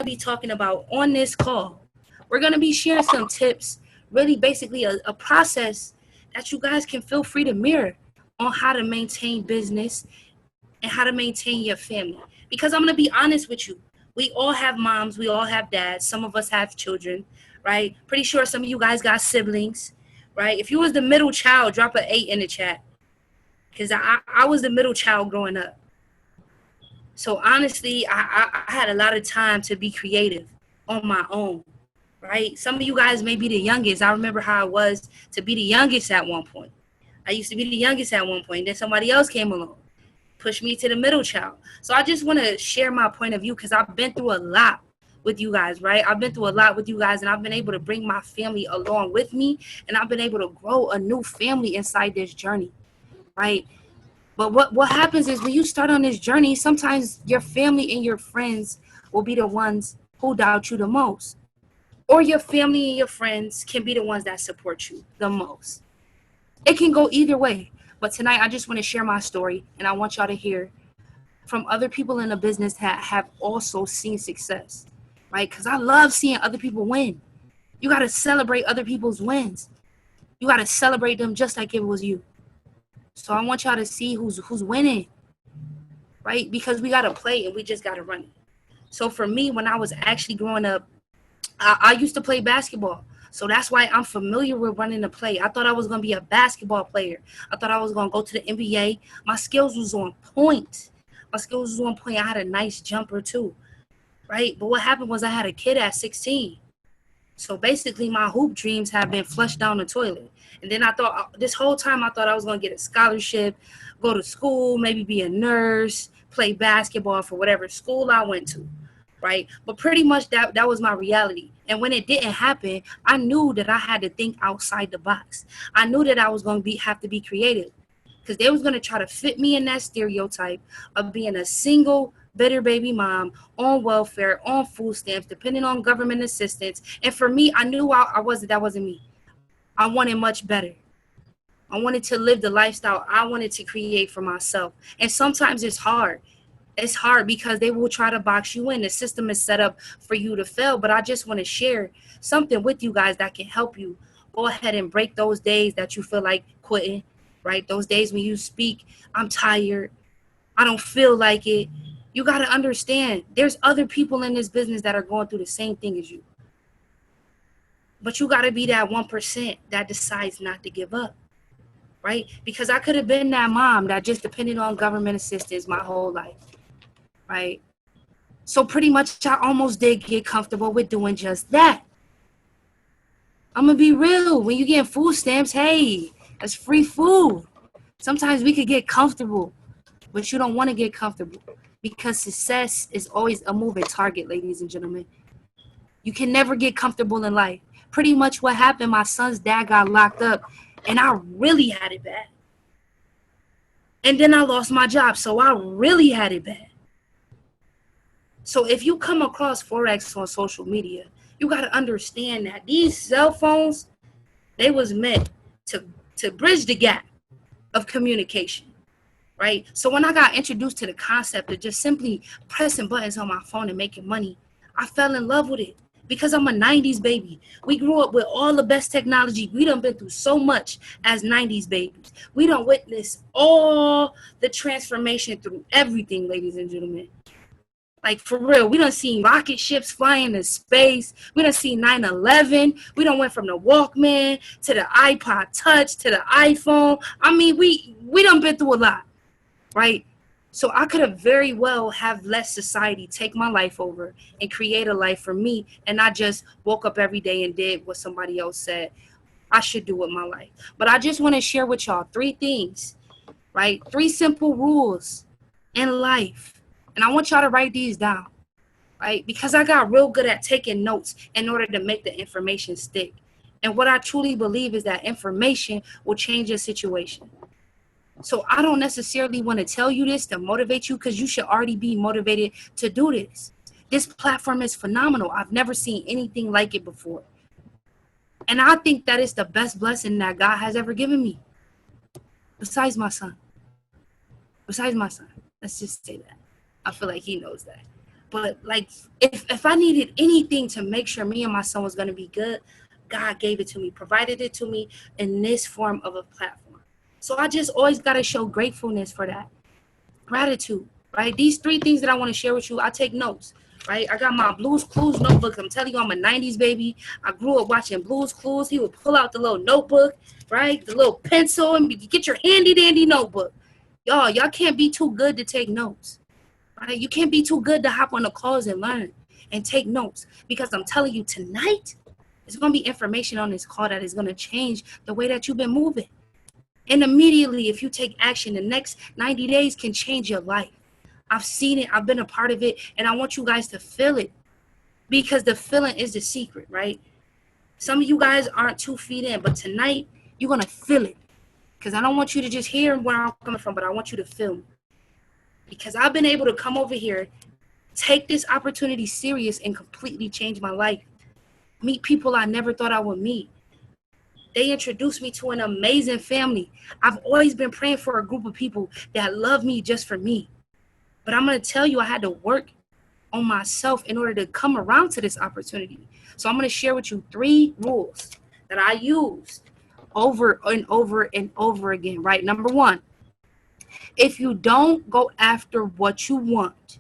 be talking about on this call. We're going to be sharing some tips, really basically a process that you guys can feel free to mirror on how to maintain business and how to maintain your family. Because I'm going to be honest with you. We all have moms, we all have dads. Some of us have children, right? Pretty sure some of you guys got siblings, right? If you was the middle child, drop an 8 in the chat. Because I was the middle child growing up. So honestly, I had a lot of time to be creative on my own, right? Some of you guys may be the youngest. I remember how it was to be the youngest at one point. I used to be the youngest at one point. Then somebody else came along, pushed me to the middle child. So I just want to share my point of view because I've been through a lot with you guys, right? I've been through a lot with you guys, and I've been able to bring my family along with me, and I've been able to grow a new family inside this journey, right? But what happens is when you start on this journey, sometimes your family and your friends will be the ones who doubt you the most. Or your family and your friends can be the ones that support you the most. It can go either way. But tonight I just want to share my story, and I want y'all to hear from other people in the business that have also seen success, right? Because I love seeing other people win. You got to celebrate other people's wins. You got to celebrate them just like it was you. So I want y'all to see who's winning, right? Because we got to play and we just got to run it. So for me, when I was actually growing up, I used to play basketball. So that's why I'm familiar with running the play. I thought I was going to be a basketball player. I thought I was going to go to the NBA. My skills was on point. My skills was on point. I had a nice jumper too, right? But what happened was I had a kid at 16. So basically my hoop dreams have been flushed down the toilet. And then I thought this whole time I thought I was going to get a scholarship, go to school, maybe be a nurse, play basketball for whatever school I went to, right? But pretty much that was my reality. And when it didn't happen, I knew that I had to think outside the box. I knew that I was going to have to be creative because they was going to try to fit me in that stereotype of being a single bitter baby mom on welfare, on food stamps, depending on government assistance. And for me, I knew that wasn't me. I wanted much better. I wanted to live the lifestyle I wanted to create for myself. And sometimes it's hard. It's hard because they will try to box you in. The system is set up for you to fail. But I just want to share something with you guys that can help you go ahead and break those days that you feel like quitting, right? Those days when you speak, I'm tired, I don't feel like it. You got to understand there's other people in this business that are going through the same thing as you. But you got to be that 1% that decides not to give up, right? Because I could have been that mom that just depended on government assistance my whole life, right? So pretty much I almost did get comfortable with doing just that. I'm going to be real. When you get food stamps, hey, that's free food. Sometimes we could get comfortable, but you don't want to get comfortable because success is always a moving target, ladies and gentlemen. You can never get comfortable in life. Pretty much what happened, my son's dad got locked up, and I really had it bad. And then I lost my job, so I really had it bad. So if you come across Forex on social media, you got to understand that these cell phones, they was meant to bridge the gap of communication, right? So when I got introduced to the concept of just simply pressing buttons on my phone and making money, I fell in love with it because I'm a 90s baby. We grew up with all the best technology. We done been through so much as 90s babies. We done witnessed all the transformation through everything, ladies and gentlemen. Like, for real, we done seen rocket ships flying into space. We done seen 9/11. We done went from the Walkman to the iPod Touch to the iPhone. I mean, we done been through a lot, right? So I could have very well have let society take my life over and create a life for me, and not just woke up every day and did what somebody else said I should do with my life. But I just want to share with y'all 3 things, right? 3 simple rules in life. And I want y'all to write these down, right? Because I got real good at taking notes in order to make the information stick. And what I truly believe is that information will change your situation. So I don't necessarily want to tell you this to motivate you because you should already be motivated to do this. This platform is phenomenal. I've never seen anything like it before. And I think that it's the best blessing that God has ever given me. Besides my son. Let's just say that. I feel like he knows that. But like, if I needed anything to make sure me and my son was going to be good, God gave it to me, provided it to me in this form of a platform. So I just always got to show gratefulness for that. Gratitude, right? These 3 things that I want to share with you, I take notes, right? I got my Blues Clues notebook. I'm telling you, I'm a 90s baby. I grew up watching Blues Clues. He would pull out the little notebook, right? The little pencil, and get your handy dandy notebook. Y'all can't be too good to take notes, right? You can't be too good to hop on the calls and learn and take notes, because I'm telling you, tonight, there's going to be information on this call that is going to change the way that you've been moving. And immediately, if you take action, the next 90 days can change your life. I've seen it. I've been a part of it. And I want you guys to feel it, because the feeling is the secret, right? Some of you guys aren't 2 feet in, but tonight, you're going to feel it. Because I don't want you to just hear where I'm coming from, but I want you to feel me. Because I've been able to come over here, take this opportunity serious, and completely change my life. Meet people I never thought I would meet. They introduced me to an amazing family. I've always been praying for a group of people that love me just for me. But I'm going to tell you, I had to work on myself in order to come around to this opportunity. So I'm going to share with you 3 rules that I use over and over and over again, right? Number 1, if you don't go after what you want,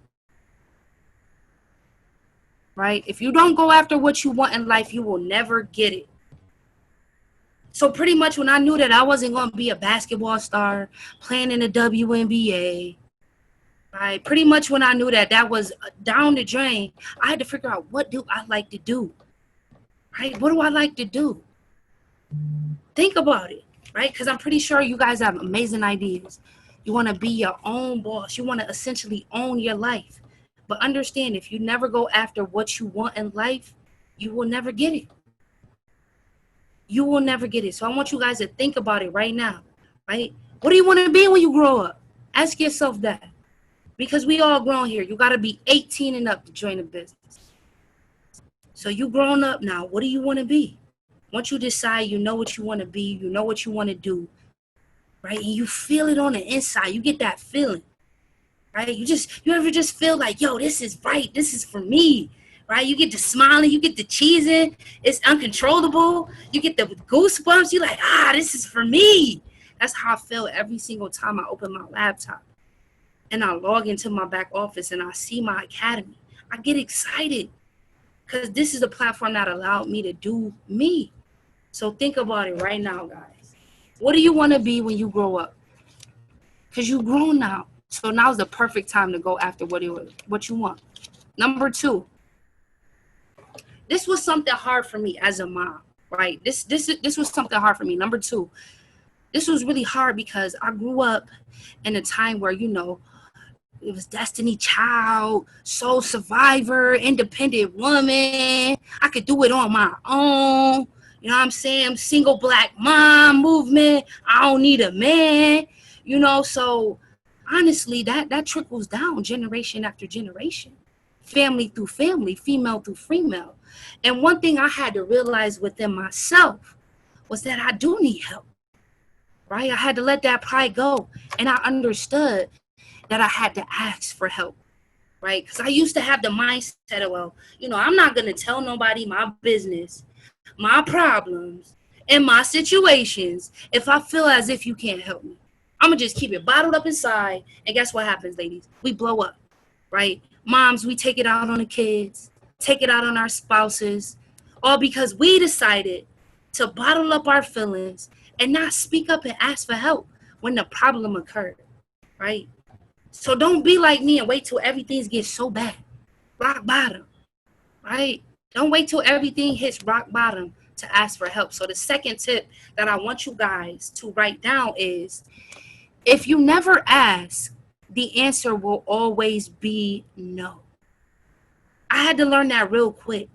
right? If you don't go after what you want in life, you will never get it. So pretty much when I knew that I wasn't going to be a basketball star playing in the WNBA, right? Pretty much when I knew that that was down the drain, I had to figure out, what do I like to do, right? What do I like to do? Think about it, right? Because I'm pretty sure you guys have amazing ideas. You want to be your own boss. You want to essentially own your life. But understand, if you never go after what you want in life, you will never get it. You will never get it. So I want you guys to think about it right now, right? What do you want to be when you grow up? Ask yourself that. Because we all grown here. You got to be 18 and up to join a business. So you grown up now. What do you want to be? Once you decide you know what you want to be, you know what you want to do, right? And you feel it on the inside. You get that feeling, right? You ever just feel like, yo, this is right. This is for me. Right? You get the smiling, you get the cheesing, it's uncontrollable. You get the goosebumps, you're like, this is for me. That's how I feel every single time I open my laptop and I log into my back office and I see my academy. I get excited because this is a platform that allowed me to do me. So think about it right now, guys. What do you want to be when you grow up? Because you've grown now. So now's the perfect time to go after what you want. Number 2. This was something hard for me as a mom, right? This was something hard for me. Number 2, this was really hard because I grew up in a time where, it was Destiny Child, Soul Survivor, independent woman. I could do it on my own. You know what I'm saying? Single black mom movement. I don't need a man. So honestly, that trickles down generation after generation. Family through family, female through female. And one thing I had to realize within myself was that I do need help, right? I had to let that pride go. And I understood that I had to ask for help, right? Because I used to have the mindset of, well, I'm not going to tell nobody my business, my problems, and my situations if I feel as if you can't help me. I'm going to just keep it bottled up inside. And guess what happens, ladies? We blow up, right? Moms, we take it out on the kids, take it out on our spouses, all because we decided to bottle up our feelings and not speak up and ask for help when the problem occurred, right? So don't be like me and wait till everything gets so bad, rock bottom, right? Don't wait till everything hits rock bottom to ask for help. So the second tip that I want you guys to write down is, if you never ask, the answer will always be no. I had to learn that real quick.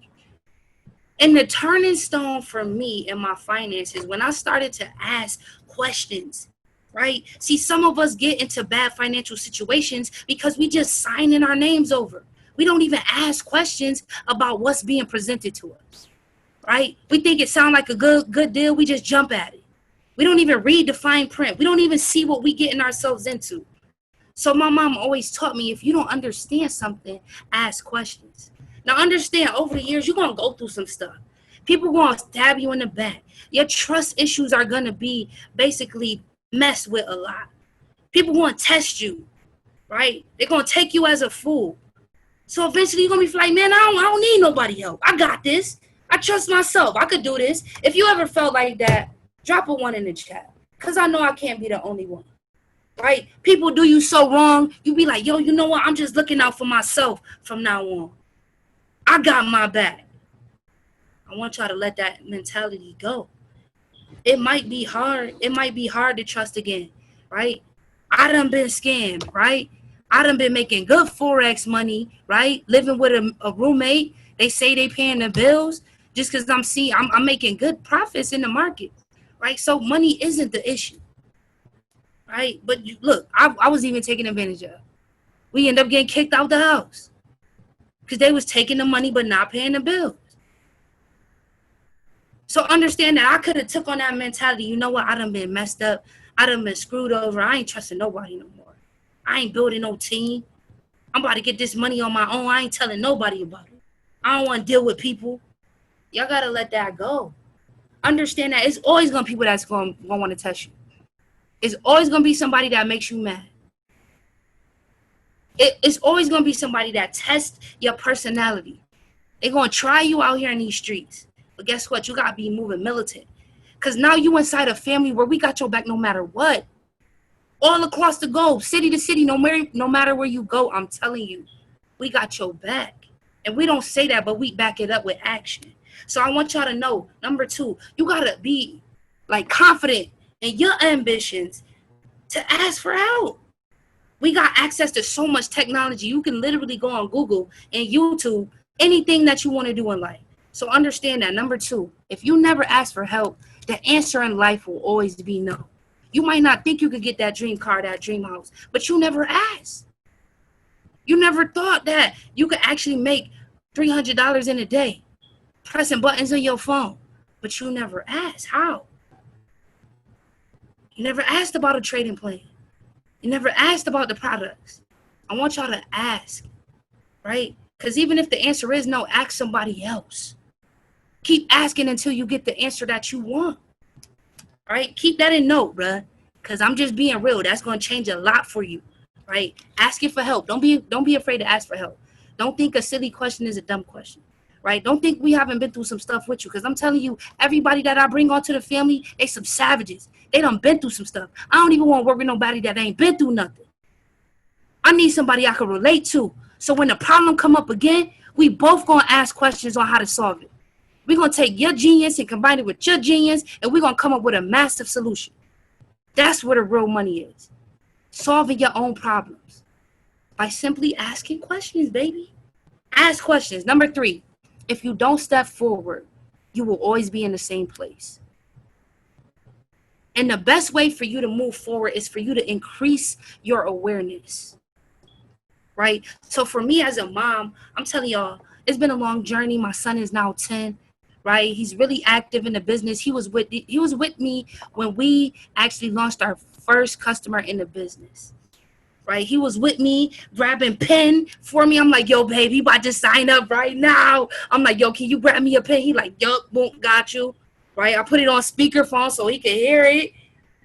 And the turning stone for me in my finances, when I started to ask questions, right? See, some of us get into bad financial situations because we just sign in our names over. We don't even ask questions about what's being presented to us, right? We think it sounds like a good deal. We just jump at it. We don't even read the fine print. We don't even see what we getting ourselves into. So my mom always taught me, if you don't understand something, ask questions. Now understand, over the years, you're going to go through some stuff. People going to stab you in the back. Your trust issues are going to be basically messed with a lot. People want to test you, right? They're going to take you as a fool. So eventually you're going to be like, man, I don't need nobody help. I got this. I trust myself. I could do this. If you ever felt like that, drop a 1 in the chat. Because I know I can't be the only one. Right? People do you so wrong. You be like, yo, you know what? I'm just looking out for myself from now on. I got my back. I want y'all to let that mentality go. It might be hard. It might be hard to trust again. Right? I done been scammed. Right? I done been making good Forex money. Right? Living with a roommate. They say they paying the bills. Just because I'm making good profits in the market. Right? So money isn't the issue. Right? But look, I was even taken advantage of. We end up getting kicked out the house because they was taking the money but not paying the bills. So understand that I could have took on that mentality. You know what? I done been messed up. I done been screwed over. I ain't trusting nobody no more. I ain't building no team. I'm about to get this money on my own. I ain't telling nobody about it. I don't want to deal with people. Y'all got to let that go. Understand that it's always going to be people that's going to want to test you. It's always going to be somebody that makes you mad. It's always going to be somebody that tests your personality. They're going to try you out here in these streets. But guess what? You got to be moving militant. Because now you inside a family where we got your back no matter what. All across the globe, city to city, no matter where you go, I'm telling you, we got your back. And we don't say that, but we back it up with action. So I want y'all to know, number 2, you got to be like confident in your ambitions to ask for help. We got access to so much technology. You can literally go on Google and YouTube, anything that you want to do in life. So understand that. Number 2, if you never ask for help, the answer in life will always be no. You might not think you could get that dream car, that dream house, but you never asked. You never thought that you could actually make $300 in a day pressing buttons on your phone, but you never asked. How? You never asked about a trading plan. You never asked about the products. I want y'all to ask, right? Because even if the answer is no, ask somebody else. Keep asking until you get the answer that you want. All right? Keep that in note, bruh. Because I'm just being real. That's going to change a lot for you, right? Asking for help. Don't be afraid to ask for help. Don't think a silly question is a dumb question, right? Don't think we haven't been through some stuff with you. Because I'm telling you, everybody that I bring onto the family, they some savages. They done been through some stuff. I don't even want to work with nobody that ain't been through nothing. I need somebody I can relate to. So when the problem come up again, we both going to ask questions on how to solve it. We're going to take your genius and combine it with your genius, and we're going to come up with a massive solution. That's where the real money is. Solving your own problems by simply asking questions, baby. Ask questions. Number 3, if you don't step forward, you will always be in the same place. And the best way for you to move forward is for you to increase your awareness, right? So for me as a mom, I'm telling y'all, it's been a long journey. My son is now 10, right? He's really active in the business. He was with me when we actually launched our first customer in the business, right? He was with me grabbing pen for me. I'm like, yo, baby, you about to sign up right now. I'm like, yo, can you grab me a pen? He like, yup, boom, got you. Right? I put it on speakerphone so he can hear it.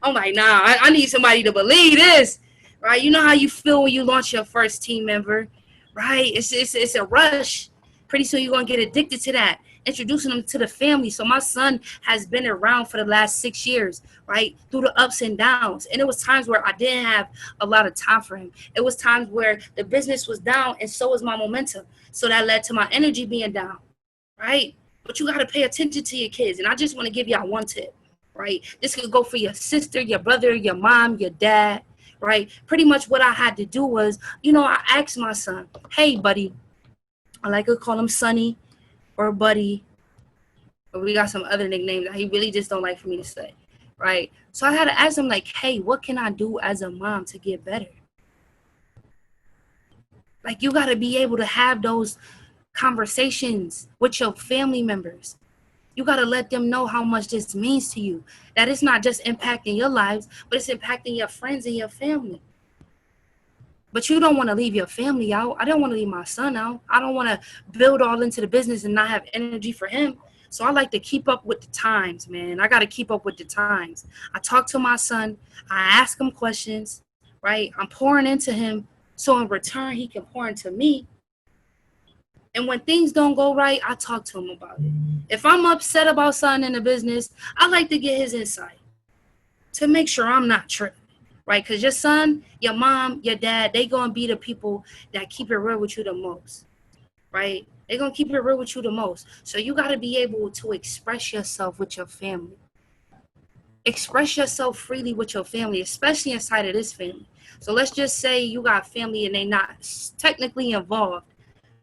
I'm like, nah, I need somebody to believe this. Right? You know how you feel when you launch your first team member, right? It's a rush. Pretty soon you're going to get addicted to that. Introducing them to the family. So my son has been around for the last 6 years, right? Through the ups and downs. And it was times where I didn't have a lot of time for him. It was times where the business was down and so was my momentum. So that led to my energy being down, right? But you got to pay attention to your kids. And I just want to give y'all one tip, right? This could go for your sister, your brother, your mom, your dad, right? Pretty much what I had to do was, I asked my son, hey, buddy, I like to call him Sonny or Buddy, but we got some other nicknames that he really just don't like for me to say, right? So I had to ask him like, hey, what can I do as a mom to get better? Like, you got to be able to have those conversations with your family members. You got to let them know how much this means to you. That it's not just impacting your lives, but it's impacting your friends and your family. But you don't want to leave your family out. I don't want to leave my son out. I don't want to build all into the business and not have energy for him. So I like to keep up with the times, man. I got to keep up with the times. I talk to my son. I ask him questions, right? I'm pouring into him. So in return, he can pour into me. And when things don't go right, I talk to him about it. If I'm upset about something in the business, I like to get his insight to make sure I'm not tripping, right? Because your son, your mom, your dad, they going to be the people that keep it real with you the most, right? They're going to keep it real with you the most. So you got to be able to express yourself with your family. Express yourself freely with your family, especially inside of this family. So let's just say you got family and they not technically involved,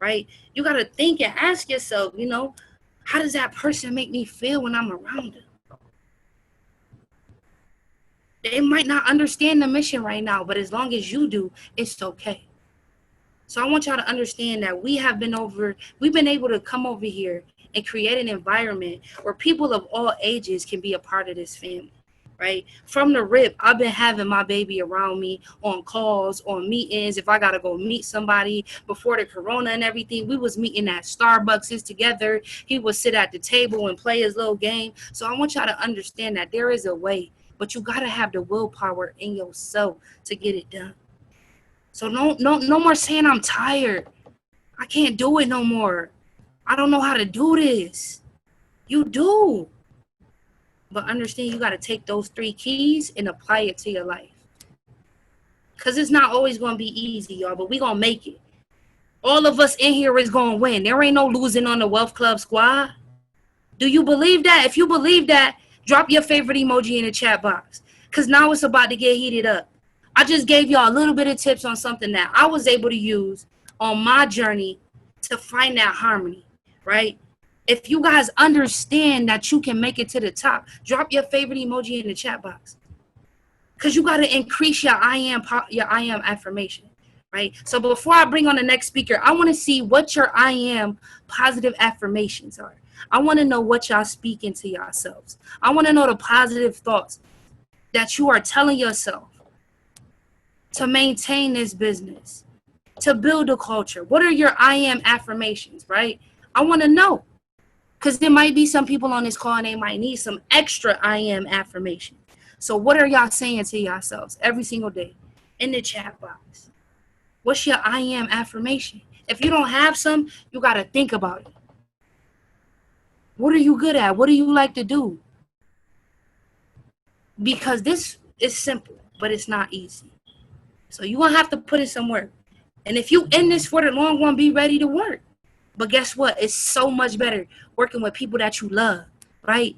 right? You got to think and ask yourself, you know, how does that person make me feel when I'm around them? They might not understand the mission right now, but as long as you do, it's okay. So I want y'all to understand that we've been able to come over here and create an environment where people of all ages can be a part of this family, right? From the rip, I've been having my baby around me on calls, on meetings. If I got to go meet somebody before the corona and everything, we was meeting at Starbucks together. He would sit at the table and play his little game. So I want y'all to understand that there is a way, but you got to have the willpower in yourself to get it done. So no more saying I'm tired. I can't do it no more. I don't know how to do this. You do. But understand you got to take those 3 keys and apply it to your life. Because it's not always going to be easy, y'all, but we going to make it. All of us in here is going to win. There ain't no losing on the Wealth Club squad. Do you believe that? If you believe that, drop your favorite emoji in the chat box. Because now it's about to get heated up. I just gave y'all a little bit of tips on something that I was able to use on my journey to find that harmony, right? If you guys understand that you can make it to the top, drop your favorite emoji in the chat box. Because you got to increase your I am affirmation, right? So before I bring on the next speaker, I want to see what your I am positive affirmations are. I want to know what y'all speak into yourselves. I want to know the positive thoughts that you are telling yourself to maintain this business, to build a culture. What are your I am affirmations, right? I want to know. Because there might be some people on this call and they might need some extra I am affirmation. So what are y'all saying to yourselves every single day in the chat box? What's your I am affirmation? If you don't have some, you got to think about it. What are you good at? What do you like to do? Because this is simple, but it's not easy. So you're going to have to put in some work. And if you in this for the long run, be ready to work. But guess what? It's so much better working with people that you love, right?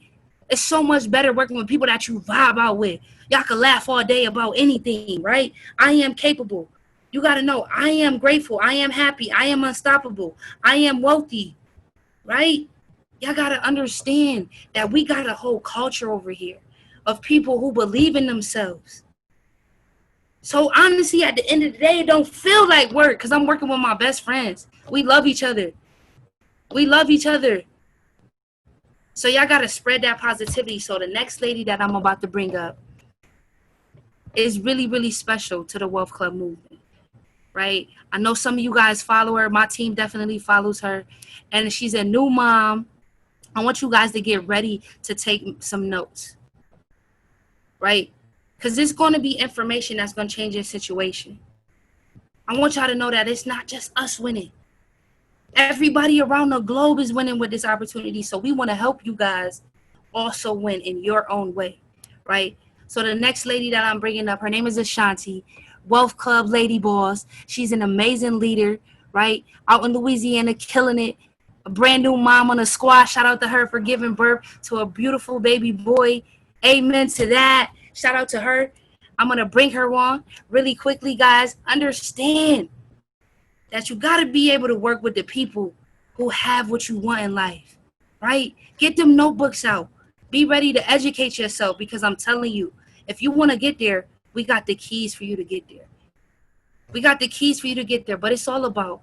It's so much better working with people that you vibe out with. Y'all can laugh all day about anything, right? I am capable. You got to know, I am grateful. I am happy. I am unstoppable. I am wealthy, right? Y'all got to understand that we got a whole culture over here of people who believe in themselves. So honestly, at the end of the day, it don't feel like work because I'm working with my best friends. We love each other. We love each other. So y'all got to spread that positivity. So the next lady that I'm about to bring up is really, really special to the Wealth Club movement, right? I know some of you guys follow her. My team definitely follows her. And she's a new mom. I want you guys to get ready to take some notes, right? Because there's going to be information that's going to change your situation. I want y'all to know that it's not just us winning. Everybody around the globe is winning with this opportunity. So we want to help you guys also win in your own way, right? So the next lady that I'm bringing up, her name is Ashanti, Wealth Club Lady Boss. She's an amazing leader, right? Out in Louisiana, killing it. A brand new mom on the squad. Shout out to her for giving birth to a beautiful baby boy. Amen to that. Shout out to her. I'm going to bring her on really quickly, guys. Understand that you got to be able to work with the people who have what you want in life, right? Get them notebooks out. Be ready to educate yourself because I'm telling you, if you want to get there, we got the keys for you to get there. We got the keys for you to get there, but it's all about,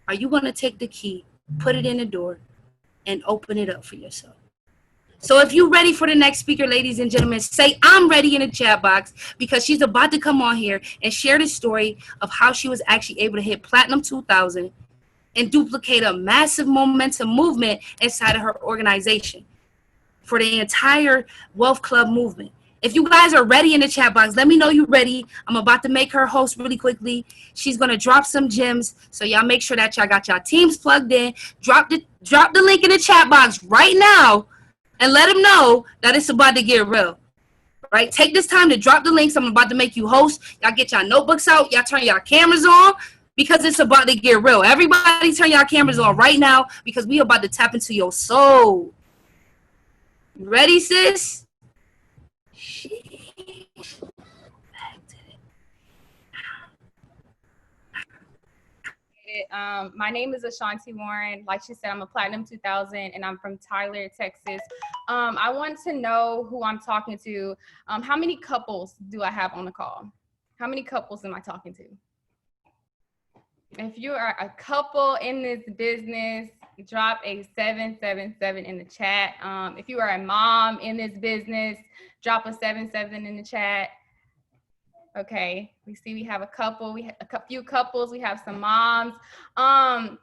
are you going to take the key, put it in the door, and open it up for yourself? So if you're ready for the next speaker, ladies and gentlemen, say I'm ready in the chat box, because she's about to come on here and share the story of how she was actually able to hit Platinum 2000 and duplicate a massive momentum movement inside of her organization for the entire Wealth Club movement. If you guys are ready in the chat box, let me know you're ready. I'm about to make her host really quickly. She's gonna drop some gems, so y'all make sure that y'all got y'all teams plugged in. Drop the link in the chat box right now, and let them know that it's about to get real. Right? Take this time to drop the links. I'm about to make you host. Y'all get y'all notebooks out. Y'all turn y'all cameras on, because it's about to get real. Everybody turn y'all cameras on right now, because we about to tap into your soul. Ready, sis? My name is Ashanti Warren. Like she said, I'm a Platinum 2000 and I'm from Tyler, Texas. I want to know who I'm talking to. How many couples do I have on the call? How many couples am I talking to? If you are a couple in this business, drop a 777 in the chat. If you are a mom in this business, drop a 77 in the chat. Okay, we see we have a couple, we have a few couples, we have some moms.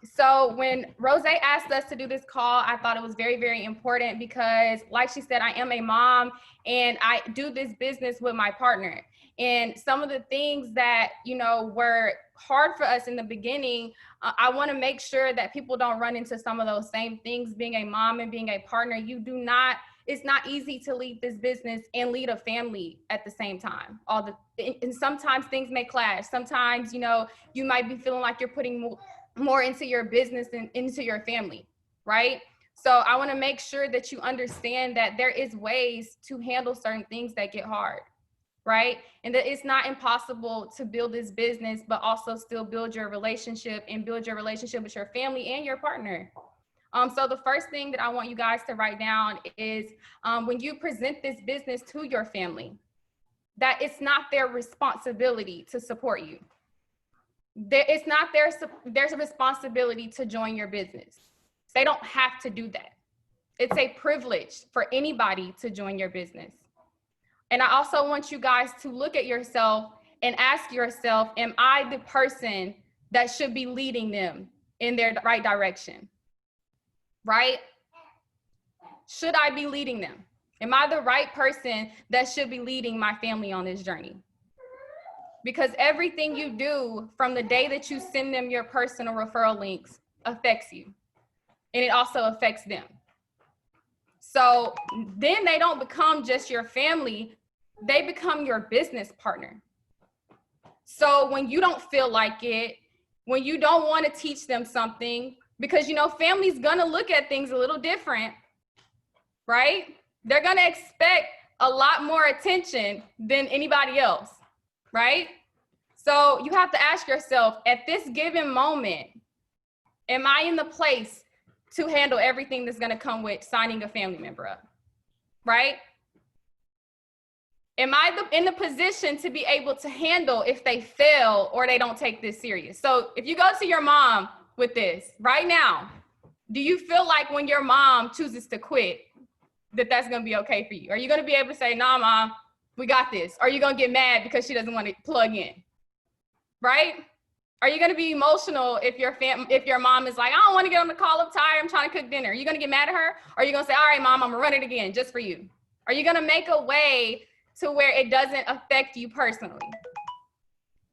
So when Rose asked us to do this call, I thought it was very, very important because like she said, I am a mom and I do this business with my partner. And some of the things that, you know, were hard for us in the beginning, I want to make sure that people don't run into some of those same things. Being a mom and being a partner, it's not easy to lead this business and lead a family at the same time. And sometimes things may clash. Sometimes, you know, you might be feeling like you're putting more into your business and into your family, right? So I want to make sure that you understand that there is ways to handle certain things that get hard, right? And that it's not impossible to build this business, but also still build your relationship and build your relationship with your family and your partner. So the first thing that I want you guys to write down is when you present this business to your family, that it's not their responsibility to support you. It's not there's a responsibility to join your business. They don't have to do that. It's a privilege for anybody to join your business. And I also want you guys to look at yourself and ask yourself, am I the person that should be leading them in their right direction? Right? Should I be leading them? Am I the right person that should be leading my family on this journey? Because everything you do from the day that you send them your personal referral links affects you. And it also affects them. So then they don't become just your family, they become your business partner. So when you don't feel like it, when you don't want to teach them something, because, you know, family's going to look at things a little different, right? They're going to expect a lot more attention than anybody else, right? So you have to ask yourself, at this given moment, am I in the place to handle everything that's going to come with signing a family member up, right? Am I in the position to be able to handle if they fail or they don't take this serious? So if you go to your mom with this right now, do you feel like when your mom chooses to quit, that's going to be okay for you? Are you going to be able to say, nah, mom, we got this? Or are you going to get mad because she doesn't want to plug in, right? Are you going to be emotional if your mom is like, I don't want to get on the call, I'm tired, I'm trying to cook dinner? Are you going to get mad at her? Or are you going to say, all right, mom, I'm going to run it again just for you? Are you going to make a way to where it doesn't affect you personally?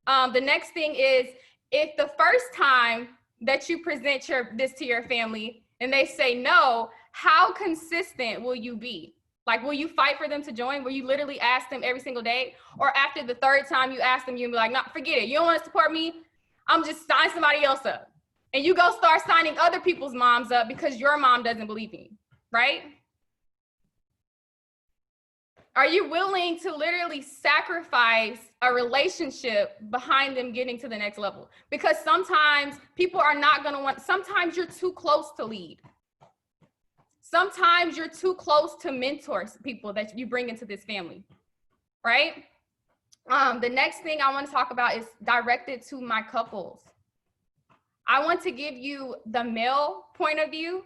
The next thing is, if the first time that you present this to your family and they say no, how consistent will you be? Like, will you fight for them to join? Will you literally ask them every single day? Or after the third time you ask them, you'll be like, no, forget it. You don't want to support me? I'm just signing somebody else up. And you go start signing other people's moms up because your mom doesn't believe in you, right? Are you willing to literally sacrifice a relationship behind them getting to the next level? Because sometimes people are not going to want, sometimes you're too close to lead. Sometimes you're too close to mentor people that you bring into this family, right? The next thing I want to talk about is directed to my couples. I want to give you the male point of view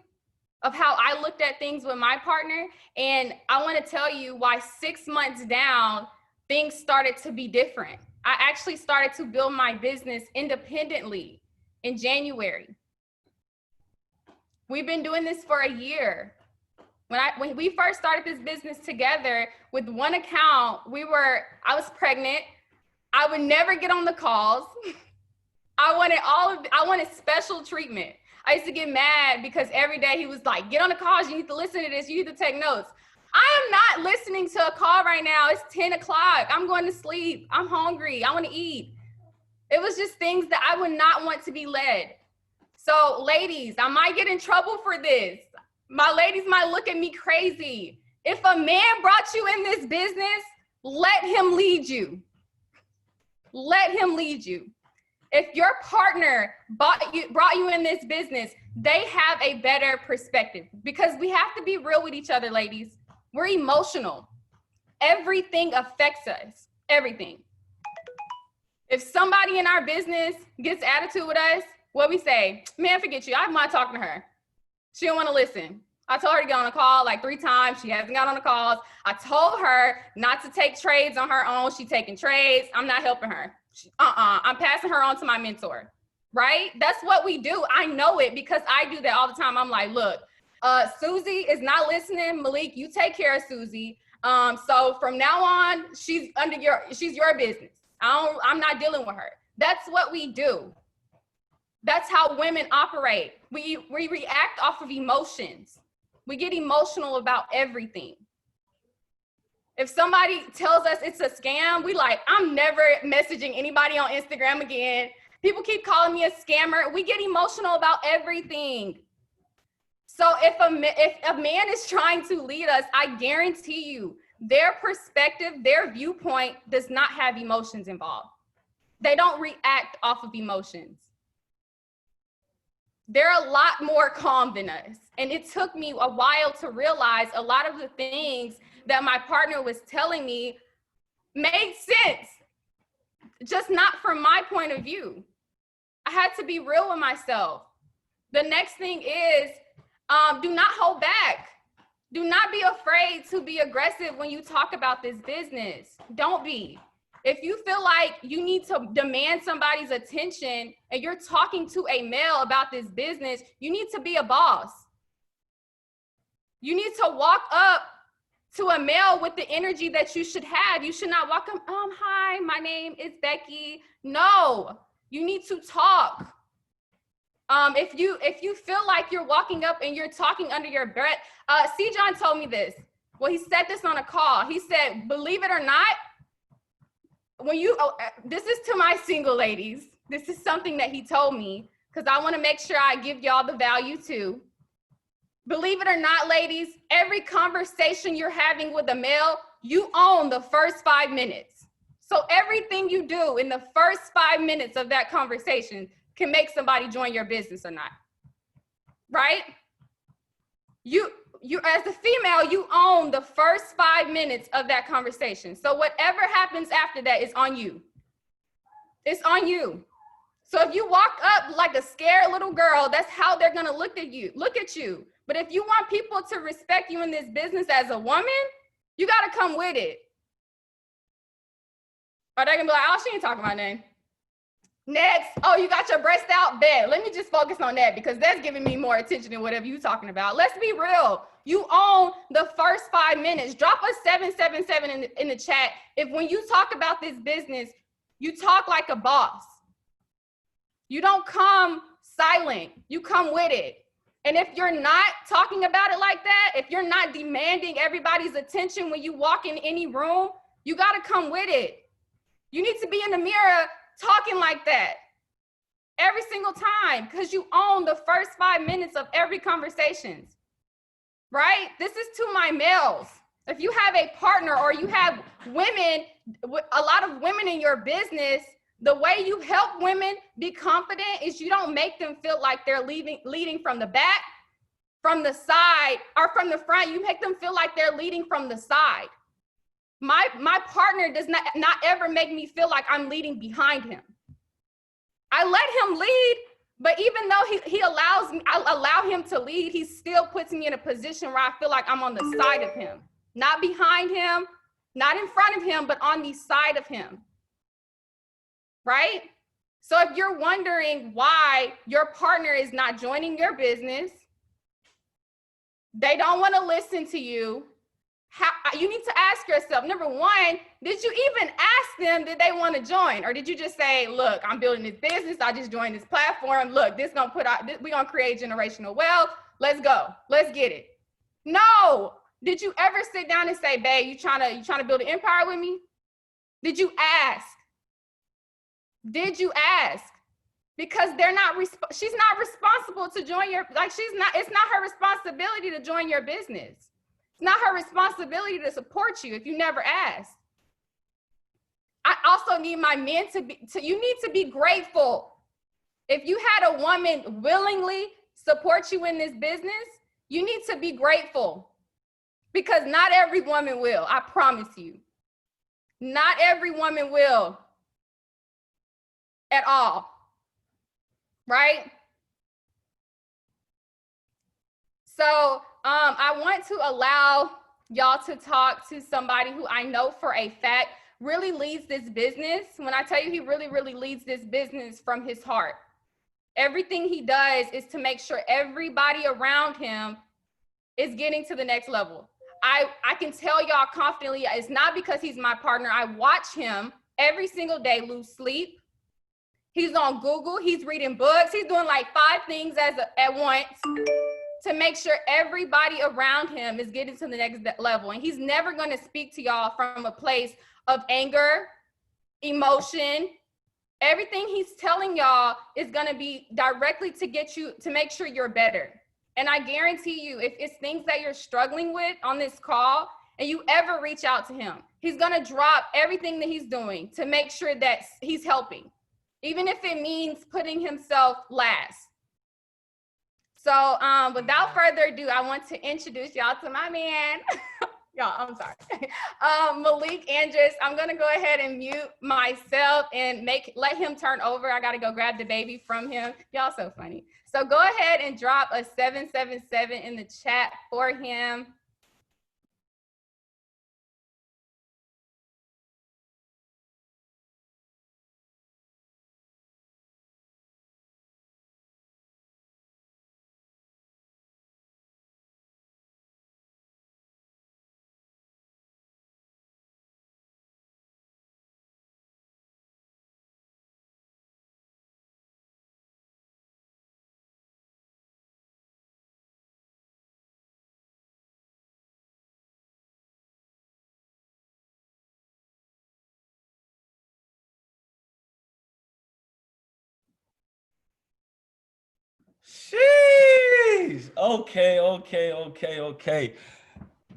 of how I looked at things with my partner. And I want to tell you why 6 months down, things started to be different. I actually started to build my business independently in January. We've been doing this for a year. When we first started this business together with one account, I was pregnant. I would never get on the calls. I wanted special treatment. I used to get mad because every day he was like, get on the calls, you need to listen to this, you need to take notes. I am not listening to a call right now. It's 10 o'clock. I'm going to sleep. I'm hungry. I want to eat. It was just things that I would not want to be led. So ladies, I might get in trouble for this. My ladies might look at me crazy. If a man brought you in this business, let him lead you. Let him lead you. If your partner brought you in this business, they have a better perspective, because we have to be real with each other, ladies. We're emotional. Everything affects us, everything. If somebody in our business gets attitude with us, what we say, man, forget you. I'm not talking to her. She don't want to listen. I told her to get on a call like 3 times. She hasn't got on the calls. I told her not to take trades on her own. She's taking trades. I'm not helping her. I'm passing her on to my mentor, right? That's what we do. I know it because I do that all the time. I'm like, look, Susie is not listening. Malik, you take care of Susie. So from now on, she's your business. I'm not dealing with her. That's what we do. That's how women operate. We react off of emotions. We get emotional about everything. If somebody tells us it's a scam, we like, I'm never messaging anybody on Instagram again. People keep calling me a scammer. We get emotional about everything. So if a man is trying to lead us, I guarantee you, their perspective, their viewpoint does not have emotions involved. They don't react off of emotions. They're a lot more calm than us. And it took me a while to realize a lot of the things that my partner was telling me made sense, just not from my point of view. I had to be real with myself. The next thing is, do not hold back. Do not be afraid to be aggressive when you talk about this business. Don't be. If you feel like you need to demand somebody's attention and you're talking to a male about this business, you need to be a boss. You need to walk up to a male with the energy that you should have. You should not walk up, hi, my name is Becky. No, you need to talk. If you feel like you're walking up and you're talking under your breath, C. John told me this. Well, he said this on a call. He said, believe it or not, this is to my single ladies. This is something that he told me because I want to make sure I give y'all the value too. Believe it or not, ladies, every conversation you're having with a male, you own the first 5 minutes. So everything you do in the first 5 minutes of that conversation can make somebody join your business or not, right? You as a female, you own the first 5 minutes of that conversation. So whatever happens after that is on you. It's on you. So if you walk up like a scared little girl, that's how they're gonna look at you. But if you want people to respect you in this business as a woman, you gotta come with it. Or they're gonna be like, oh, she ain't talking about nothing. Next, oh, you got your breast out? Bet. Let me just focus on that because that's giving me more attention than whatever you're talking about. Let's be real. You own the first 5 minutes. Drop a 777 in the chat if when you talk about this business, you talk like a boss. You don't come silent. You come with it. And if you're not talking about it like that, if you're not demanding everybody's attention when you walk in any room, you got to come with it. You need to be in the mirror talking like that every single time because you own the first 5 minutes of every conversation, right? This is to my males. If you have a partner or you have women, a lot of women in your business, the way you help women be confident is you don't make them feel like they're leading from the back, from the side, or from the front. You make them feel like they're leading from the side. My partner does not ever make me feel like I'm leading behind him. I let him lead, But even though he allows me, I allow him to lead, he still puts me in a position where I feel like I'm on the side of him, not behind him, not in front of him, but on the side of him. Right? So if you're wondering why your partner is not joining your business, they don't want to listen to you, you need to ask yourself, number one, did you even ask them, did they want to join? Or did you just say, look, I'm building this business, I just joined this platform, look, this gonna put out, we're gonna create generational wealth, let's go, let's get it. No. Did you ever sit down and say, babe, you trying to build an empire with me? Did you ask? Did you ask? Because she's not responsible to join your, it's not her responsibility to join your business. It's not her responsibility to support you if you never ask. I also need my men you need to be grateful. If you had a woman willingly support you in this business, you need to be grateful, because not every woman will, I promise you. Not every woman will at all, right? So I want to allow y'all to talk to somebody who I know for a fact really leads this business. When I tell you he really, really leads this business from his heart. Everything he does is to make sure everybody around him is getting to the next level. I can tell y'all confidently, it's not because he's my partner. I watch him every single day lose sleep. He's on Google, he's reading books, he's doing like 5 things at once to make sure everybody around him is getting to the next level. And he's never gonna speak to y'all from a place of anger, emotion. Everything he's telling y'all is gonna be directly to get you, to make sure you're better. And I guarantee you, if it's things that you're struggling with on this call and you ever reach out to him, he's gonna drop everything that he's doing to make sure that he's helping, even if it means putting himself last. So without further ado, I want to introduce y'all to my man. Y'all, I'm sorry. Malik Andrus. I'm gonna go ahead and mute myself and let him turn over. I gotta go grab the baby from him. Y'all so funny. So go ahead and drop a 777 in the chat for him. Sheesh. Okay.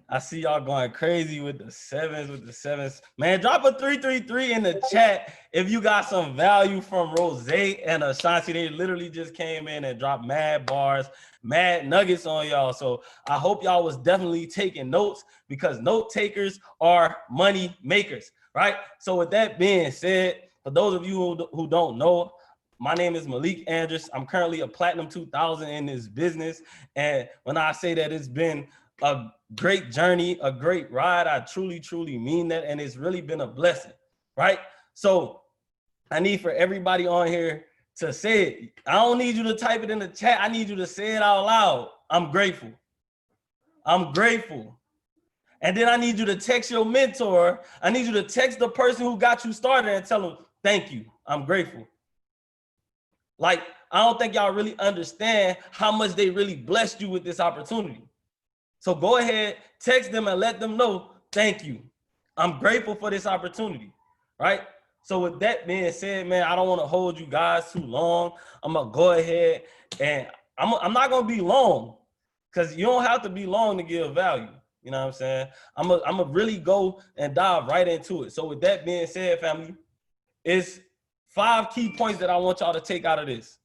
I see y'all going crazy with the sevens. Man, drop a 333 in the chat if you got some value from Rose and Ashanti. They literally just came in and dropped mad bars, mad nuggets on y'all. So I hope y'all was definitely taking notes, because note takers are money makers, right? So with that being said, for those of you who don't know, my name is Malik Andrus. I'm currently a Platinum 2000 in this business. And when I say that it's been a great journey, a great ride, I truly, truly mean that. And it's really been a blessing, right? So I need for everybody on here to say it. I don't need you to type it in the chat. I need you to say it out loud. I'm grateful. I'm grateful. And then I need you to text your mentor. I need you to text the person who got you started and tell them, thank you. I'm grateful. Like, I don't think y'all really understand how much they really blessed you with this opportunity. So go ahead, text them and let them know, thank you. I'm grateful for this opportunity, right? So with that being said, man, I don't want to hold you guys too long. I'm going to go ahead and I'm not going to be long, because you don't have to be long to give value. You know what I'm saying? I'm going to really go and dive right into it. So with that being said, family, it's 5 key points that I want y'all to take out of this.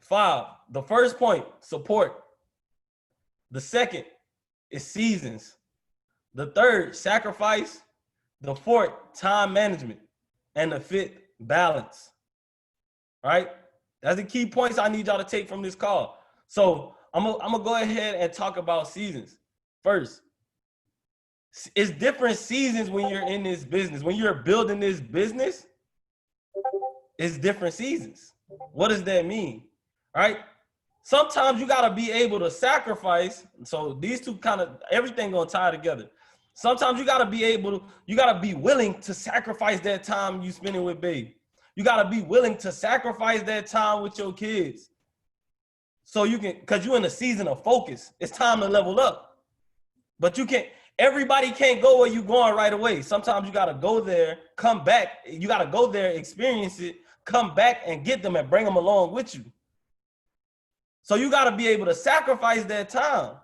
5. The first point, support. The second is seasons. The third, sacrifice. The fourth, time management. And the fifth, balance. Right? That's the key points I need y'all to take from this call. So I'm gonna go ahead and talk about seasons. First, it's different seasons when you're in this business. When you're building this business, it's different seasons. What does that mean? All right. Sometimes you gotta be able to sacrifice. So these two kind of, everything gonna tie together. Sometimes you gotta be willing to sacrifice that time you spending with babe. You gotta be willing to sacrifice that time with your kids. So you can, cause you're in a season of focus. It's time to level up. But you can't, everybody can't go where you're going right away. Sometimes you gotta go there, come back. You gotta go there, experience it, come back and get them and bring them along with you. So you gotta be able to sacrifice that time.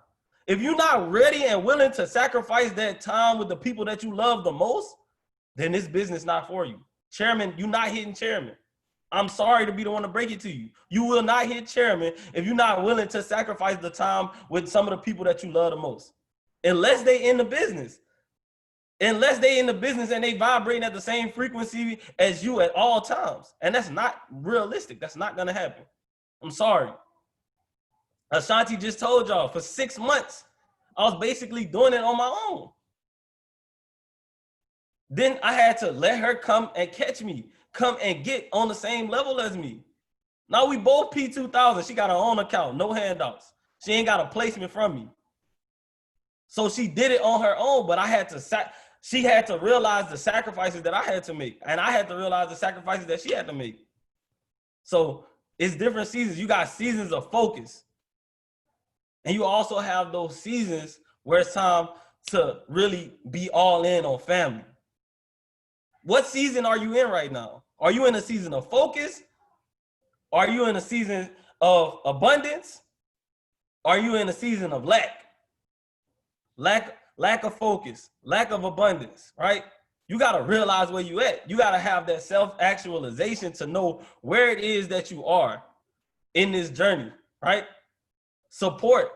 If you're not ready and willing to sacrifice that time with the people that you love the most, then this business not for you. Chairman, you're not hitting chairman. I'm sorry to be the one to break it to you. You will not hit chairman if you're not willing to sacrifice the time with some of the people that you love the most. Unless they in the business. Unless they in the business and they vibrating at the same frequency as you at all times. And that's not realistic. That's not gonna happen. I'm sorry. Ashanti just told y'all, for 6 months, I was basically doing it on my own. Then I had to let her come and catch me, come and get on the same level as me. Now we both P2000. She got her own account, no handouts. She ain't got a placement from me. So she did it on her own, but she had to realize the sacrifices that I had to make. And I had to realize the sacrifices that she had to make. So it's different seasons. You got seasons of focus. And you also have those seasons where it's time to really be all in on family. What season are you in right now? Are you in a season of focus? Are you in a season of abundance? Are you in a season of lack? Lack of focus, lack of abundance, right? You got to realize where you at. You got to have that self-actualization to know where it is that you are in this journey, right? Support.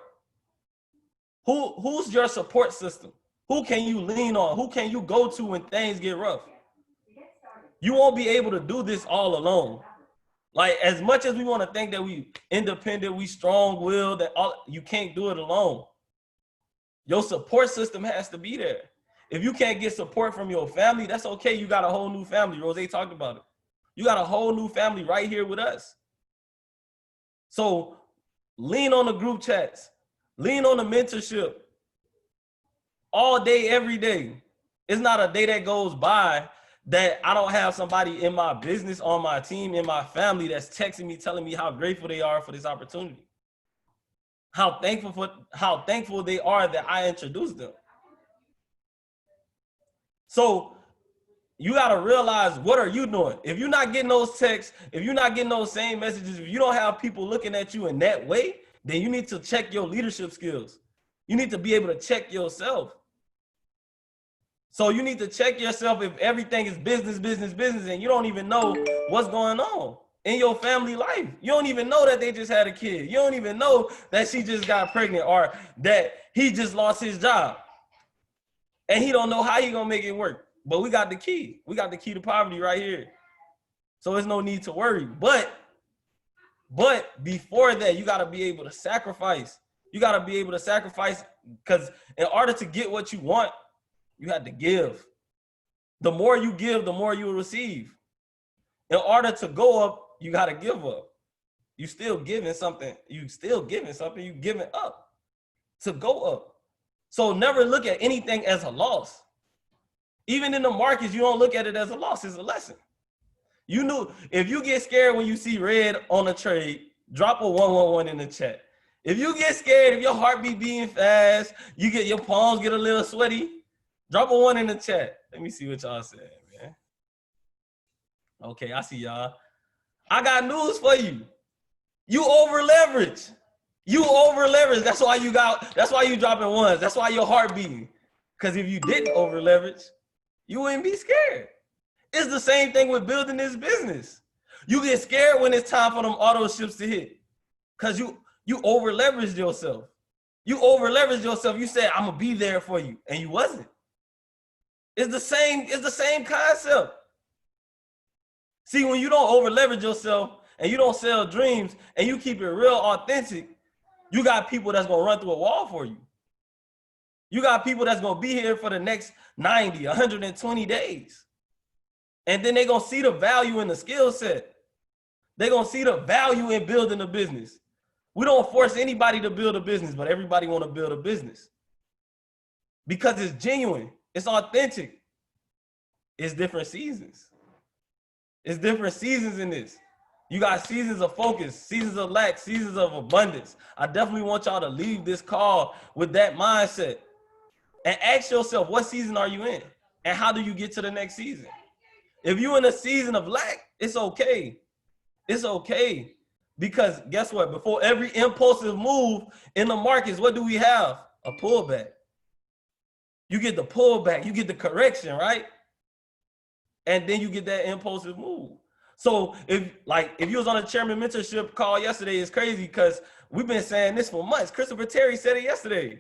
Who's your support system? Who can you lean on? Who can you go to when things get rough? You won't be able to do this all alone. Like, as much as we want to think that we independent, we strong-willed, that you can't do it alone. Your support system has to be there. If you can't get support from your family, that's okay. You got a whole new family. Rose talked about it. You got a whole new family right here with us. So lean on the group chats. Lean on the mentorship. All day, every day. It's not a day that goes by that I don't have somebody in my business, on my team, in my family that's texting me, telling me how grateful they are for this opportunity. How thankful they are that I introduced them. So you got to realize, what are you doing? If you're not getting those texts, if you're not getting those same messages, if you don't have people looking at you in that way, then you need to check your leadership skills. You need to be able to check yourself. So you need to check yourself if everything is business, and you don't even know what's going on in your family life. You don't even know that they just had a kid. You don't even know that she just got pregnant or that he just lost his job. And he don't know how he gonna make it work. But we got the key. We got the key to poverty right here. So there's no need to worry. But before that, you gotta be able to sacrifice. You gotta be able to sacrifice, because in order to get what you want, you have to give. The more you give, the more you will receive. In order to go up, you got to give up. You still giving something. You giving up to go up. So never look at anything as a loss. Even in the markets, you don't look at it as a loss. It's a lesson. You knew, if you get scared when you see red on a trade, drop a 111 in the chat. If you get scared, if your heartbeat beating fast, your palms get a little sweaty, drop a 1 in the chat. Let me see what y'all said, man. Okay, I see y'all. I got news for you. You over leverage. That's why you dropping 1s. That's why your heart beating. Because if you didn't over leverage, you wouldn't be scared. It's the same thing with building this business. You get scared when it's time for them auto ships to hit. Because you over leveraged yourself. You said, I'm gonna be there for you. And you wasn't. It's the same concept. See, when you don't over leverage yourself, and you don't sell dreams, and you keep it real authentic, you got people that's gonna run through a wall for you. You got people that's gonna be here for the next 90, 120 days. And then they're gonna see the value in the skill set. They're gonna see the value in building a business. We don't force anybody to build a business, but everybody wanna build a business. Because it's genuine, it's authentic. It's different seasons. It's different seasons in this. You got seasons of focus, seasons of lack, seasons of abundance. I definitely want y'all to leave this call with that mindset and ask yourself, what season are you in? And how do you get to the next season? If you're in a season of lack, it's okay. It's okay. Because guess what? Before every impulsive move in the markets, what do we have? A pullback. You get the pullback, you get the correction, right? And then you get that impulsive move. So if you was on a chairman mentorship call yesterday, it's crazy because we've been saying this for months. Christopher Terry said it yesterday.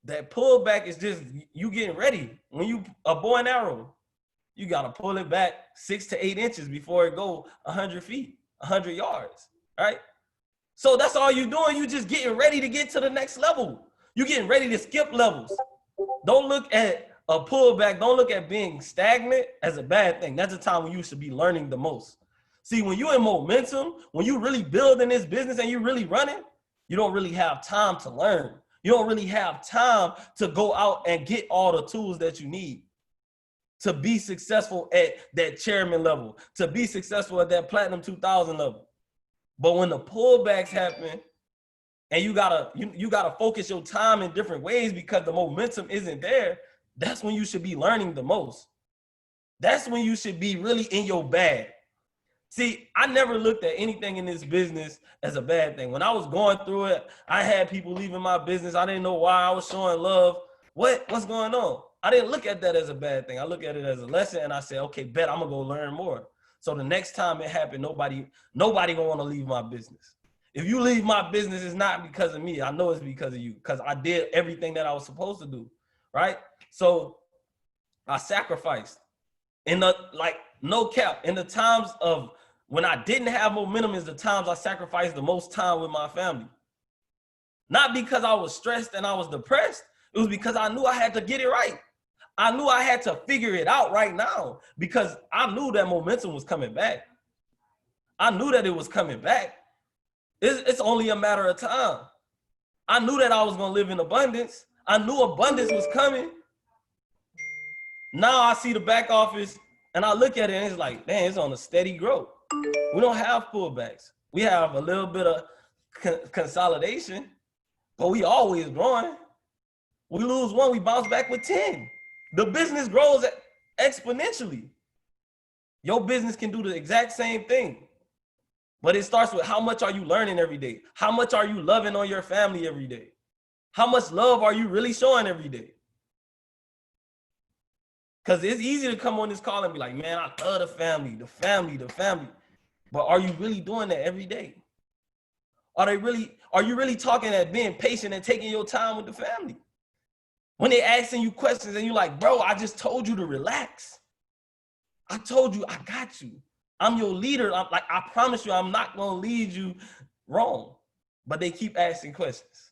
That pullback is just you getting ready. When you a bow and arrow, you gotta pull it back 6 to 8 inches before it go 100 feet, 100 yards, right? So that's all you're doing. You just getting ready to get to the next level. You're getting ready to skip levels. Don't look at a pullback, don't look at being stagnant as a bad thing. That's the time when you should be learning the most. See, when you're in momentum, when you really building this business and you really running, you don't really have time to learn. You don't really have time to go out and get all the tools that you need to be successful at that chairman level, to be successful at that platinum 2000 level. But when the pullbacks happen and you gotta focus your time in different ways because the momentum isn't there, that's when you should be learning the most. That's when you should be really in your bag. See, I never looked at anything in this business as a bad thing. When I was going through it, I had people leaving my business. I didn't know why. I was showing love. What's going on? I didn't look at that as a bad thing. I look at it as a lesson, and I said, okay, bet I'm gonna go learn more. So the next time it happened, nobody gonna want to leave my business. If you leave my business, it's not because of me. I know it's because of you, because I did everything that I was supposed to do, right? So I sacrificed. No cap, in the times of when I didn't have momentum is the times I sacrificed the most time with my family. Not because I was stressed and I was depressed. It was because I knew I had to get it right. I knew I had to figure it out right now because I knew that momentum was coming back. I knew that it was coming back. It's only a matter of time. I knew that I was going to live in abundance. I knew abundance was coming. Now I see the back office and I look at it and it's like, man, it's on a steady growth. We don't have pullbacks. We have a little bit of consolidation, but we always growing. We lose one, we bounce back with 10. The business grows exponentially. Your business can do the exact same thing, but it starts with how much are you learning every day? How much are you loving on your family every day? How much love are you really showing every day? Because it's easy to come on this call and be like, man, I love the family. But are you really doing that every day? Are you really talking at being patient and taking your time with the family? When they asking you questions and you're like, bro, I just told you to relax. I told you, I got you. I'm your leader. I promise you, I'm not going to lead you wrong. But they keep asking questions.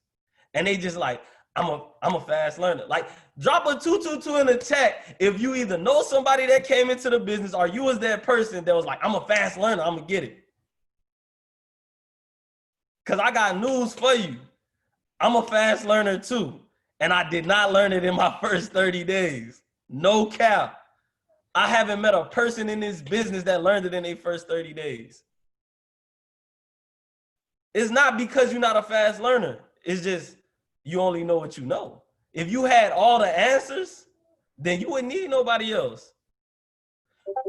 And they just like, I'm a fast learner. Like, drop a 222 in the chat if you either know somebody that came into the business or you was that person that was like, I'm a fast learner, I'm gonna get it. Because I got news for you. I'm a fast learner too. And I did not learn it in my first 30 days. No cap. I haven't met a person in this business that learned it in their first 30 days. It's not because you're not a fast learner. It's just, you only know what you know. If you had all the answers, then you wouldn't need nobody else.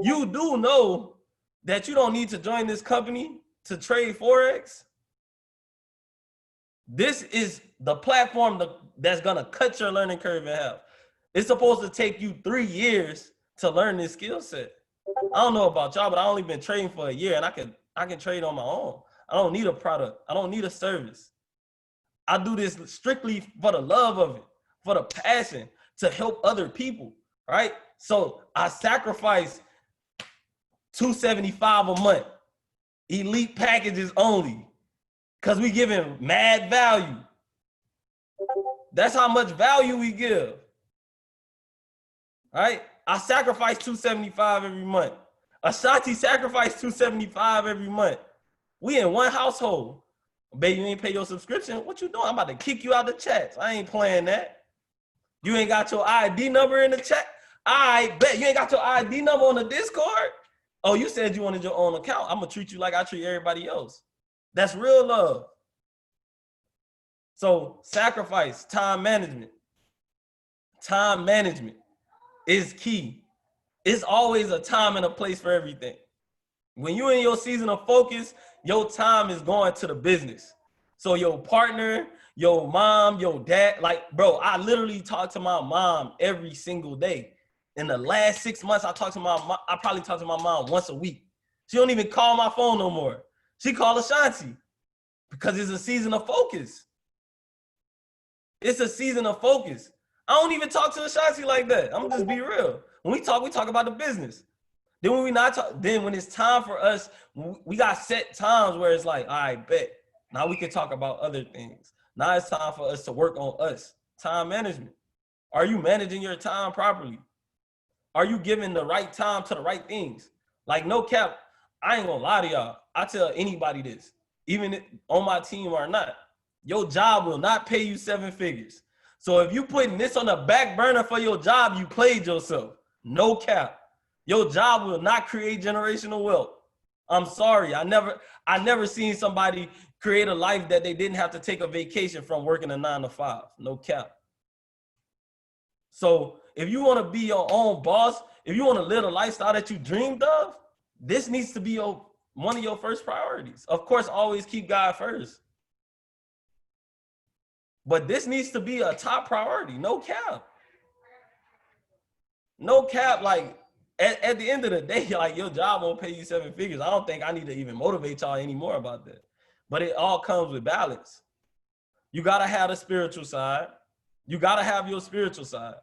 You do know that you don't need to join this company to trade Forex. This is the platform that's gonna cut your learning curve in half. It's supposed to take you 3 years to learn this skill set. I don't know about y'all, but I only been trading for a year and I can trade on my own. I don't need a product. I don't need a service. I do this strictly for the love of it, for the passion to help other people, right? So I sacrifice $275 a month Elite packages only. Because we giving mad value. That's how much value we give. All right? I sacrifice $275 every month. Ashanti sacrificed $275 every month. We in one household. Baby, you ain't pay your subscription. What you doing? I'm about to kick you out the chats. I ain't playing that. You ain't got your ID number in the chat. I bet you ain't got your ID number on the Discord. Oh, you said you wanted your own account. I'm gonna treat you like I treat everybody else. That's real love. So sacrifice, time management. Time management is key. It's always a time and a place for everything. When you're in your season of focus, your time is going to the business. So your partner, your mom, your dad, like, bro, I literally talk to my mom every single day. In the last 6 months, I probably talk to my mom once a week. She don't even call my phone no more. She call Ashanti because it's a season of focus. It's a season of focus. I don't even talk to Ashanti like that. I'm gonna just be real. When we talk about the business. Then when we not talk, then when it's time for us, we got set times where it's like, all right, bet. Now we can talk about other things. Now it's time for us to work on us. Time management. Are you managing your time properly? Are you giving the right time to the right things? Like, no cap, I ain't gonna lie to y'all. I tell anybody this, even on my team or not, your job will not pay you 7 figures. So if you putting this on the back burner for your job, you played yourself. No cap. Your job will not create generational wealth. I'm sorry. I never seen somebody create a life that they didn't have to take a vacation from working a 9 to 5. No cap. So if you want to be your own boss, if you want to live a lifestyle that you dreamed of, this needs to be one of your first priorities. Of course, always keep God first. But this needs to be a top priority. No cap. No cap. Like, at the end of the day, like, your job won't pay you 7 figures. I don't think I need to even motivate y'all anymore about that. But it all comes with balance. You got to have the spiritual side. You got to have your spiritual side.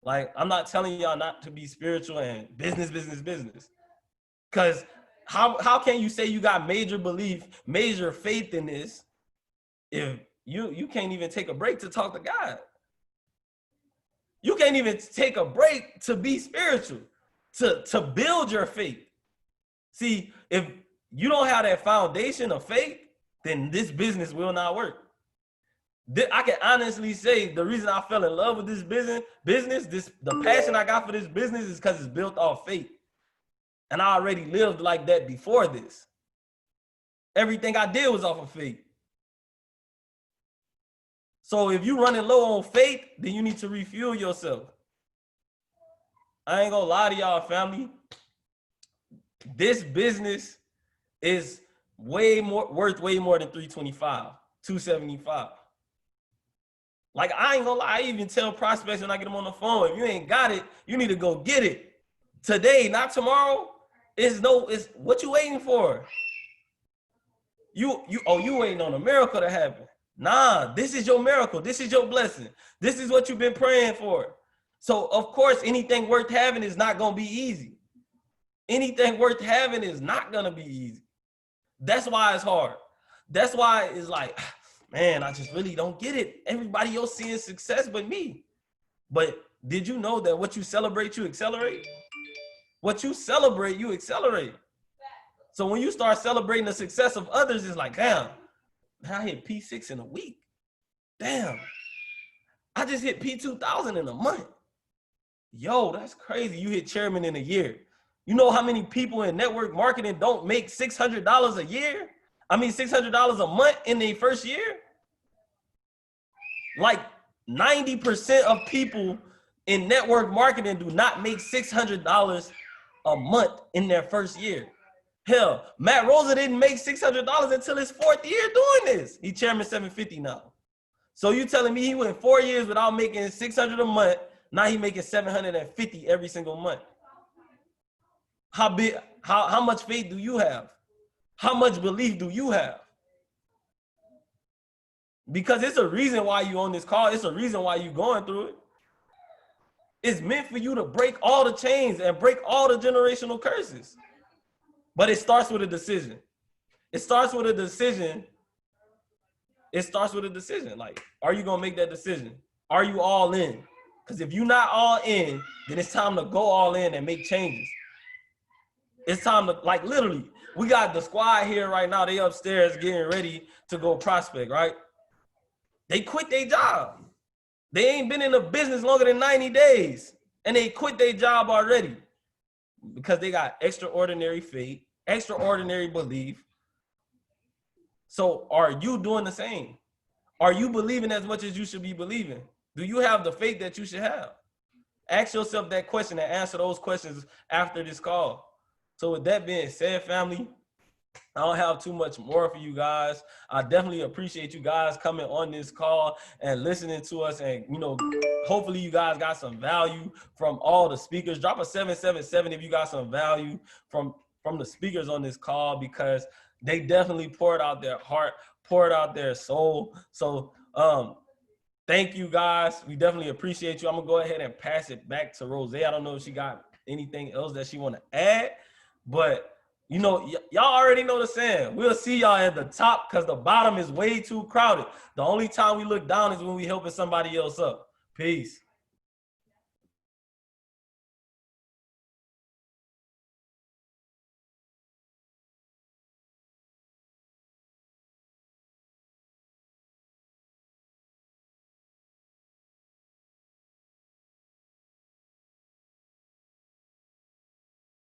Like, I'm not telling y'all not to be spiritual and business. Because how can you say you got major belief, major faith in this if you can't even take a break to talk to God? You can't even take a break to be spiritual, to build your faith. See, if you don't have that foundation of faith, then this business will not work. I can honestly say the reason I fell in love with this business, the passion I got for this business is because it's built off faith. And I already lived like that before this. Everything I did was off of faith. So if you running low on faith, then you need to refuel yourself. I ain't gonna lie to y'all, family. This business is worth way more than 325, 275. Like, I ain't gonna lie, I even tell prospects when I get them on the phone, if you ain't got it, you need to go get it. Today, not tomorrow. It's what you waiting for? You waiting on a miracle to happen. Nah, this is your miracle. This is your blessing. This is what you've been praying for. So, of course, anything worth having is not gonna be easy. Anything worth having is not gonna be easy. That's why it's hard. That's why it's like, man, I just really don't get it. Everybody else seeing success but me. But did you know that what you celebrate, you accelerate? What you celebrate, you accelerate. So when you start celebrating the success of others, it's like, damn, I hit P6 in a week. Damn, I just hit P2000 in a month. Yo, that's crazy. You hit chairman in a year. You know how many people in network marketing don't make $600 a year? I mean, $600 a month in their first year? Like 90% of people in network marketing do not make $600 a month in their first year. Hell, Matt Rosa didn't make $600 until his 4th year doing this. He chairman 750 now. So you telling me he went 4 years without making $600 a month, now he making $750 every single month. How much faith do you have? How much belief do you have? Because it's a reason why you on this call. It's a reason why you going through it. It's meant for you to break all the chains and break all the generational curses. But it starts with a decision. It starts with a decision. It starts with a decision. Like, are you gonna make that decision? Are you all in? Because if you're not all in, then it's time to go all in and make changes. It's time to, like, literally, we got the squad here right now. They upstairs getting ready to go prospect, right? They quit their job. They ain't been in the business longer than 90 days. And they quit their job already because they got extraordinary faith, extraordinary belief. So are you doing the same? Are you believing as much as you should be believing? Do you have the faith that you should have? Ask yourself that question and answer those questions after this call. So with that being said, family, I don't have too much more for you guys. I definitely appreciate you guys coming on this call and listening to us. And, you know, hopefully you guys got some value from all the speakers. Drop a 777 if you got some value from the speakers on this call, because they definitely poured out their heart, poured out their soul. So thank you guys. We definitely appreciate you. I'm going to go ahead and pass it back to Rose. I don't know if she got anything else that she want to add, but you know, y'all already know the saying. We'll see y'all at the top because the bottom is way too crowded. The only time we look down is when we helping somebody else up. Peace.